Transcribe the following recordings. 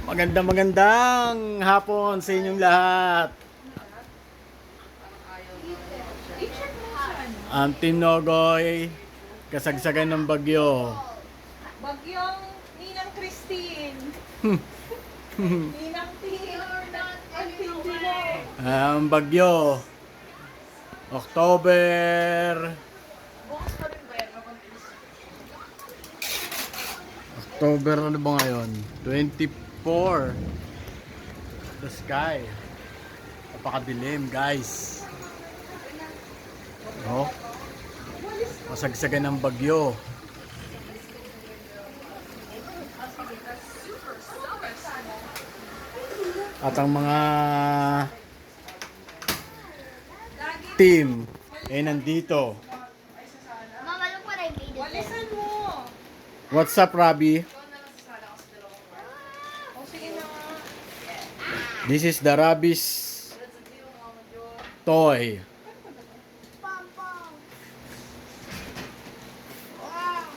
Magandang hapon sa inyong lahat. Ang Team Nogoy, kasagsagan ng bagyo. Bagyong Ninang Christine. Ninang Tin. Ang tindi mo. Ang bagyo. October. Bukas pa rin ba yan? October ano ba ngayon? 24. The sky. Napakadilim, guys. Oh. Masagsagan ng bagyo. At ang mga team nandito. Mama, look what I made. Walisan mo. What's up, Robbie? O sige na nga. This is the Robbie's toy. Pom pom. Wow.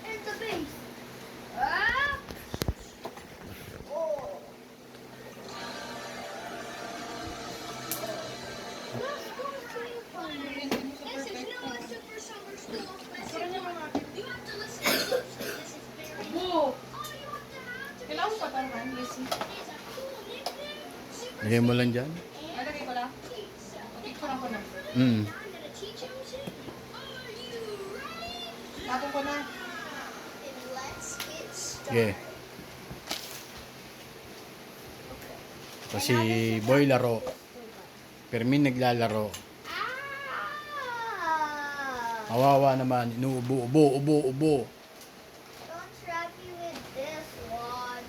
It's the base. Ah. Oh. Let's go to your fun. This is no super summer school special. You have to listen closely. This is very Bu. Oh, you want to have to Kailangan pa taman, Lizzie. It's a cool nickname. Lagay mo lang dyan. Nalagay ko lang. Picture ko na. Mm. I'm gonna teach him to. Are you ready? Tapon ko na. And let's get started. Sige. So, si Boy laro. Permin naglalaro. Ah! Kawawa naman. Inuubo, ubo. Don't trap me with this one.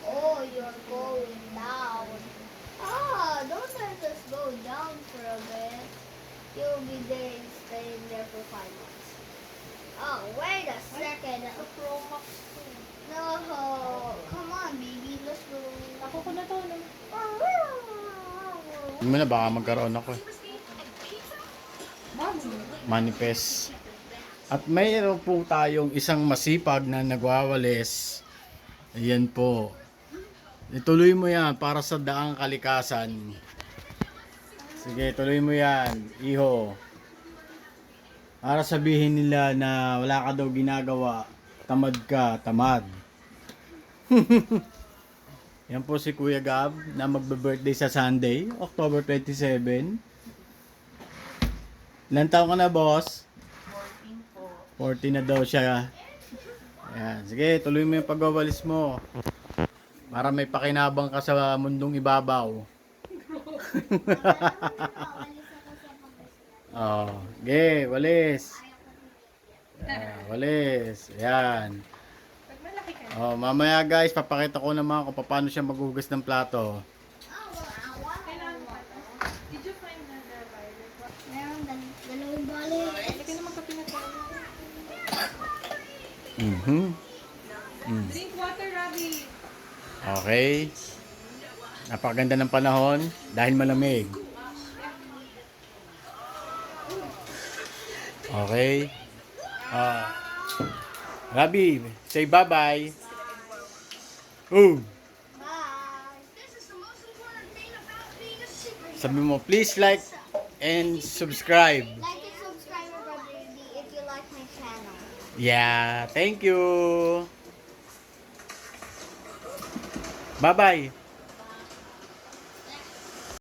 Oh, you're going down. Ah, don't let us go down for a bit. You'll be there and staying there for 5 months. Oh, wait a second. Sa Pro Max. No, come on, baby. Let's go. Ako ko na to. No? Hindi mo na, baka magkaroon ako eh. Bago. Manifest. At mayroon po tayong isang masipag na nagwawalis. Ayan po. Ituloy mo yan para sa daang kalikasan. Sige, tuloy mo yan, iho. Para sabihin nila na wala ka daw ginagawa, tamad ka, tamad. Yan po si Kuya Gab na magbe-birthday sa Sunday, October 27. Ilan taon ka na, boss? 14 po. 40 na daw siya. Ayan. Sige, tuloy mo yung pagwawalis mo. Para may pakinabang ka sa mundong ibabaw. Oh, sige, walis. Walis. Ayan. Pag malaki ka. Oh, mamaya guys, papakita ko naman kung paano siya maghugas ng plato. Kailangan pa to. Did you find the violet one? Meron dalawang balik. Hindi ka naman kape na tayo. Drink water, Robbie. Okay. Napakaganda ng panahon dahil malamig. Okay. Rabi, say bye-bye. Oh, Bye. This is the most important thing about being a superhero. sabi mo, please like and subscribe. Like and subscribe, Brother D, if you like my channel. Yeah, thank you. Bye-bye.